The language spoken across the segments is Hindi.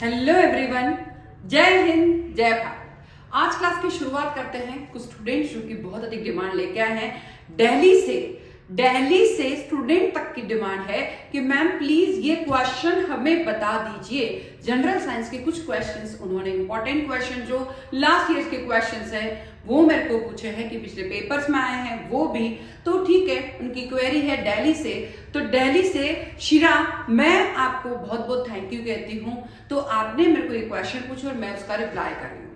हेलो एवरीवन, जय हिंद जय भारत। आज क्लास की शुरुआत करते हैं। कुछ स्टूडेंट्स जो कि बहुत अधिक डिमांड लेके आए हैं दिल्ली से स्टूडेंट तक की डिमांड है कि मैम प्लीज ये क्वेश्चन हमें बता दीजिए। जनरल साइंस के कुछ क्वेश्चंस उन्होंने इंपॉर्टेंट क्वेश्चन जो लास्ट ईयर के क्वेश्चंस हैं वो मेरे को पूछे हैं कि पिछले पेपर्स में आए हैं वो भी। तो ठीक है, उनकी क्वेरी है दिल्ली से। तो दिल्ली से शिरा, मैं आपको बहुत बहुत थैंक यू कहती हूँ। तो आपने मेरे को ये क्वेश्चन पूछा और मैं उसका रिप्लाई कर रही हूँ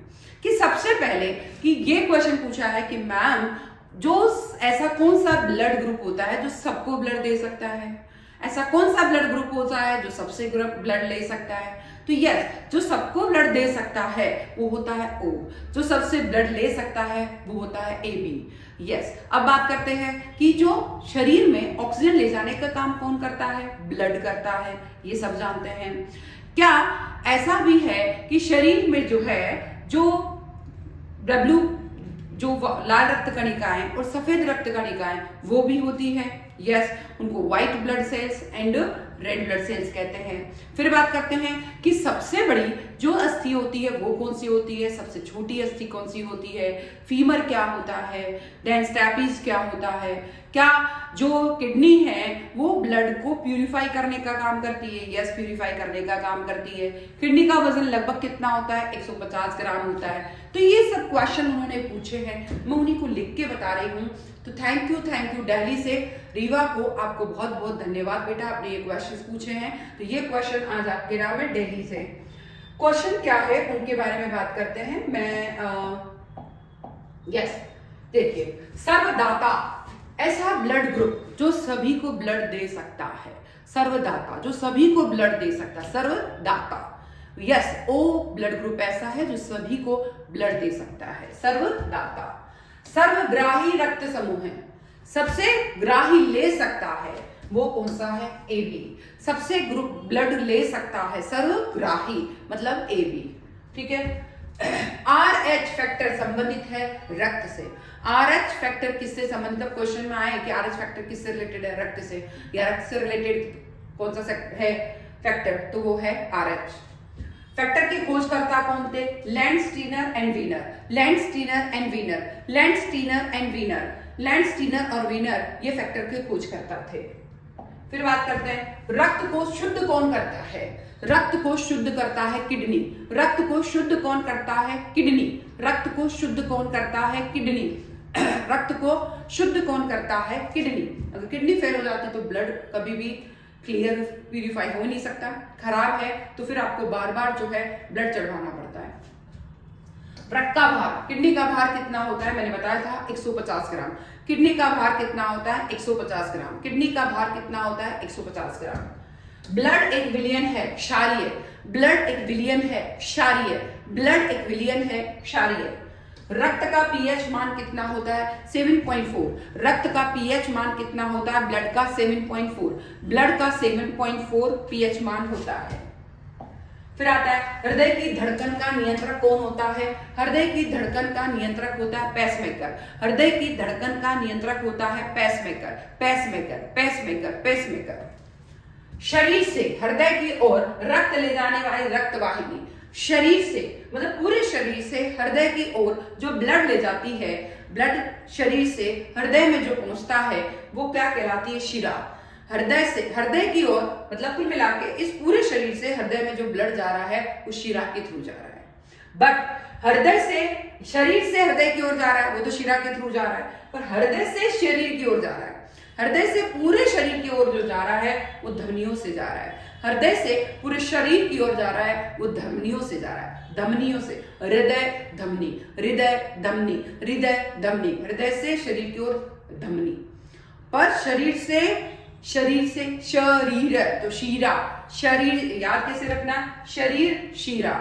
कि सबसे पहले कि ये क्वेश्चन पूछा है कि मैम जो ऐसा कौन सा ब्लड ग्रुप होता है जो सबको ब्लड दे सकता है, ऐसा कौन सा ब्लड ग्रुप होता है जो सबसे ब्लड ले सकता है। तो यस, जो सबको ब्लड दे सकता है वो होता है O, जो सबसे ब्लड ले सकता है वो होता है AB। यस, अब बात करते हैं कि जो शरीर में ऑक्सीजन ले जाने का काम कौन करता है, ब्लड करता है, ये सब जानते हैं। क्या ऐसा भी है कि शरीर में जो है जो W जो लाल रक्त कणिकाएं और सफेद रक्त कणिकाएं वो भी होती है। यस, उनको white blood cells and red blood cells कहते हैं। फिर बात करते हैं कि सबसे बड़ी जो अस्थि होती है वो कौन सी होती है, सबसे छोटी अस्थि कौन सी होती है, फीमर क्या होता है, देन स्टैपीज क्या होता है। क्या जो किडनी है वो ब्लड को प्यूरिफाई करने का काम करती है, यस प्यूरिफाई करने का काम करती है। किडनी का वजन लगभग कितना होता है, 150 ग्राम होता है। तो ये सब क्वेश्चन उन्होंने पूछे हैं, मैं उन्हीं को लिख के बता रही हूँ। तो थैंक यू दिल्ली से रीवा को, आपको बहुत बहुत धन्यवाद बेटा, आपने ये क्वेश्चंस पूछे हैं। तो ये क्वेश्चन आज आपके नाम है दिल्ली से। क्वेश्चन क्या है उनके बारे में बात करते हैं। यस देखिए, सर्वदाता ऐसा ब्लड ग्रुप जो सभी को ब्लड दे सकता है। सर्वदाता जो सभी को ब्लड दे सकता है, सर्वदाता। यस, O ब्लड ग्रुप ऐसा है जो सभी को ब्लड दे सकता है, सर्वदाता। सर्वग्राही रक्त समूह है, सबसे ग्राही ले सकता है वो कौन सा है, AB। सबसे ग्रुप ब्लड ले सकता है सर्वग्राही मतलब AB, ठीक है। RH फैक्टर संबंधित है रक्त से। RH फैक्टर किससे संबंधित, अब क्वेश्चन में आए कि RH फैक्टर किससे रिलेटेड है, रक्त से, या रक्त से रिलेटेड कौन सा है फैक्टर, तो वो है RH फैक्टर के खोजकर्ता कौन थे, लैंडस्टीनर एंड वीनर। लैंडस्टीनर और वीनर ये फैक्टर के खोजकर्ता थे। फिर बात करते हैं रक्त को शुद्ध कौन करता है। रक्त को शुद्ध करता है किडनी। रक्त को शुद्ध कौन करता है, किडनी। रक्त को शुद्ध कौन करता है, किडनी। रक्त को शुद्ध कौन करता है, किडनी। अगर किडनी फेल हो जाती तो ब्लड कभी भी क्लियर प्यूरिफाई हो नहीं सकता, खराब है तो फिर आपको बार बार जो है ब्लड चढ़वाना पड़ता है। रक्त का भार, किडनी का भार कितना होता है, मैंने बताया था 150 ग्राम। किडनी का भार कितना होता है, 150 ग्राम। किडनी का भार कितना होता है, 150 ग्राम। ब्लड 1 बिलियन है क्षारीय। ब्लड 1 बिलियन है क्षारीय। ब्लड 1 बिलियन है क्षारीय। रक्त का पीएच मान कितना होता है, 7.4। रक्त का पीएच मान कितना होता है, ब्लड का 7.4। ब्लड का 7.4 पीएच मान होता है। फिर आता है हृदय की धड़कन का नियंत्रक कौन होता है। हृदय की धड़कन का नियंत्रक होता है पेसमेकर। हृदय की धड़कन का नियंत्रक होता है पेसमेकर। शरीर से हृदय की ओर रक्त ले जाने वाली रक्तवाहिनी, शरीर से मतलब पूरे शरीर से हृदय की ओर जो ब्लड ले जाती है, ब्लड शरीर से हृदय में जो पहुंचता है वो क्या कहलाती है, शिरा। हृदय से हृदय की ओर मतलब कुल मिला के इस पूरे शरीर से हृदय में जो ब्लड जा रहा है वो शिरा के थ्रू जा रहा है। बट हृदय से शरीर से हृदय की ओर जा रहा है वो तो शिरा के थ्रू जा रहा है, पर हृदय से शरीर की ओर जा रहा है, हृदय से पूरे शरीर की ओर जो जा रहा है वो धमनियों से जा रहा है। हृदय से पूरे शरीर की ओर जा रहा है वो धमनियों से जा रहा है, धमनियों से। हृदय धमनी, हृदय धमनी, हृदय धमनी, हृदय से शरीर की ओर धमनी। पर शरीर से शरीर तो शीरा, शरीर याद कैसे रखना, शरीर शीरा,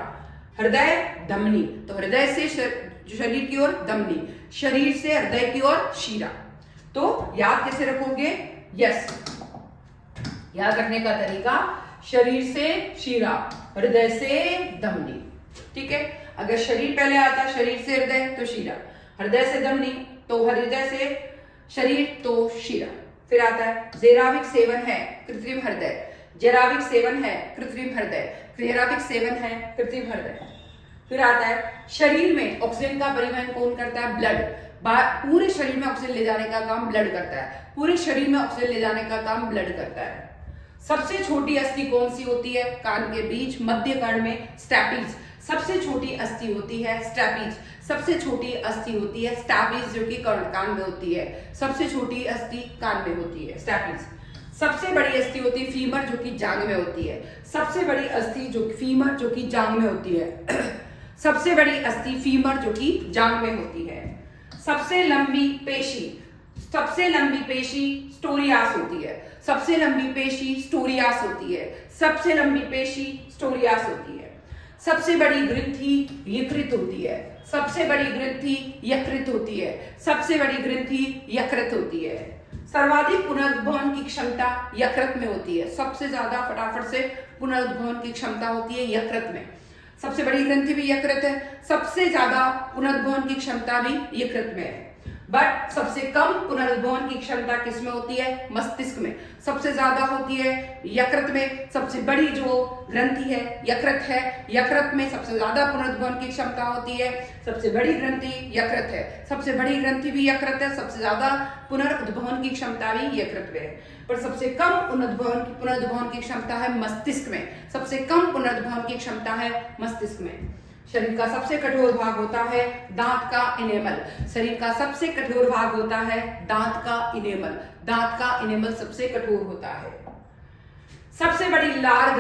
हृदय धमनी, तो हृदय से शरीर की ओर धमनी, शरीर से हृदय की ओर शीरा। तो याद कैसे रखोगे, यस याद रखने का तरीका शरीर से शीरा, हृदय से धमनी, ठीक है। अगर शरीर पहले आता, शरीर से हृदय तो शीरा, हृदय से धमनी तो हृदय से शरीर तो शीरा। फिर आता है जेराविक सेवन है कृत्रिम हृदय। जेराविक सेवन है कृत्रिम हृदय, जेराविक सेवन है कृत्रिम हृदय। फिर आता है शरीर में ऑक्सीजन का परिवहन कौन करता है? ब्लड। पूरे शरीर में ऑक्सीजन ले जाने का काम ब्लड करता है, पूरे शरीर में ऑक्सीजन ले जाने का काम ब्लड करता है। सबसे छोटी अस्थि कौन सी होती है? कान के बीच मध्य कर्ण में स्टैपीज सबसे छोटी अस्थि होती है। स्टैपीज सबसे छोटी अस्थि होती है। स्टैपीज जो कि कान में होती है, सबसे छोटी अस्थि कान में होती है स्टैपीज। सबसे बड़ी अस्थि होती है फीमर जो कि जांघ में होती है। सबसे बड़ी अस्थि जो फीमर जो कि जांघ में होती है। सबसे बड़ी अस्थि फीमर जो कि जांघ में होती है। सबसे लंबी पेशी स्टोरियास होती है। सबसे लंबी पेशी स्टोरियास होती है। सबसे लंबी पेशी स्टोरियास होती है। सबसे बड़ी ग्रंथि यकृत होती है। सबसे बड़ी ग्रंथि यकृत होती है। सबसे बड़ी ग्रंथि यकृत होती है। सर्वाधिक पुनरुद्भवन की क्षमता यकृत में होती है। सबसे ज्यादा फटाफट से पुनरुद्भवन की क्षमता होती है यकृत में। सबसे बड़ी ग्रंथि भी यकृत है, सबसे ज्यादा पुनरुद्भवन की क्षमता भी यकृत में है। बट सबसे कम पुनरुद्भवन की क्षमता किसमें होती है? मस्तिष्क में। सबसे ज्यादा होती है यकृत में। सबसे बड़ी जो ग्रंथि है यकृत है, यकृत में सबसे ज्यादा पुनरुद्भवन की क्षमता होती है। सबसे बड़ी ग्रंथि यकृत है, सबसे बड़ी ग्रंथि भी यकृत है, सबसे ज्यादा पुनरुद्भवन की क्षमता भी यकृत में है। पर सबसे कम पुनरुद्भवन की क्षमता है मस्तिष्क में। सबसे कम पुनरुद्भवन की क्षमता है मस्तिष्क में। शरीर का सबसे कठोर भाग होता है दांत का इनेमल। शरीर का सबसे कठोर भाग होता है दांत का इनेमल। दांत का इनेमल सबसे कठोर होता है। सबसे बड़ी लार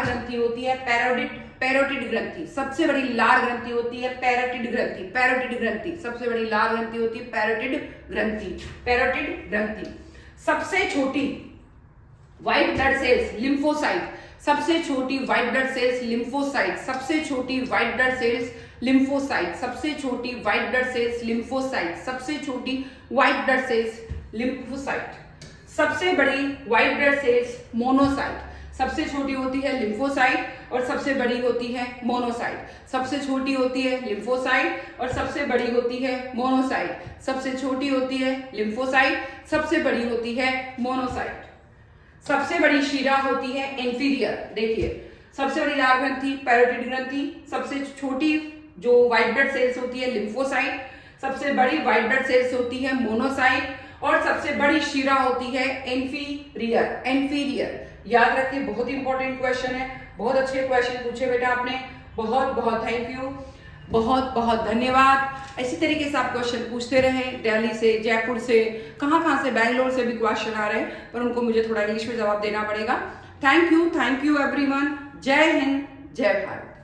ग्रंथि होती है पैरोटिड ग्रंथि। सबसे बड़ी लार ग्रंथि होती है पैरोटिड ग्रंथि। सबसे बड़ी लार ग्रंथि होती है पैरोटिड ग्रंथि। सबसे छोटी व्हाइट ब्लड सेल्स लिम्फोसाइट। सबसे छोटी व्हाइट ब्लड सेल्स लिम्फोसाइट। सबसे छोटी व्हाइट ब्लड सेल्स लिम्फोसाइट। सबसे छोटी व्हाइट ब्लड सेल्स लिम्फोसाइट। सबसे छोटी व्हाइट ब्लड सेल्स लिम्फोसाइट। सबसे बड़ी व्हाइट ब्लड सेल्स मोनोसाइट। सबसे छोटी होती है लिम्फोसाइट और सबसे बड़ी होती है मोनोसाइट। सबसे छोटी होती है लिम्फोसाइट और सबसे बड़ी होती है मोनोसाइट। सबसे छोटी होती है लिम्फोसाइट, सबसे बड़ी होती है मोनोसाइट। सबसे बड़ी शिरा होती है इंफीरियर। देखिए सबसे बड़ी लार ग्रंथि पैरोटिड ग्रंथि, सबसे छोटी जो व्हाइट ब्लड सेल्स होती है लिम्फोसाइट, सबसे बड़ी व्हाइट ब्लड सेल्स होती है मोनोसाइट और सबसे बड़ी शिरा होती है इंफीरियर। याद रखिए, बहुत इंपॉर्टेंट क्वेश्चन है, बहुत अच्छे क्वेश्चन पूछे बेटा आपने। बहुत बहुत थैंक यू, बहुत बहुत धन्यवाद। इसी तरीके से आप क्वेश्चन पूछते रहे। दिल्ली से, जयपुर से, कहाँ से, बैंगलोर से भी क्वेश्चन आ रहे हैं, पर उनको मुझे थोड़ा इंग्लिश में जवाब देना पड़ेगा। Thank you everyone. जय हिंद, जय भारत।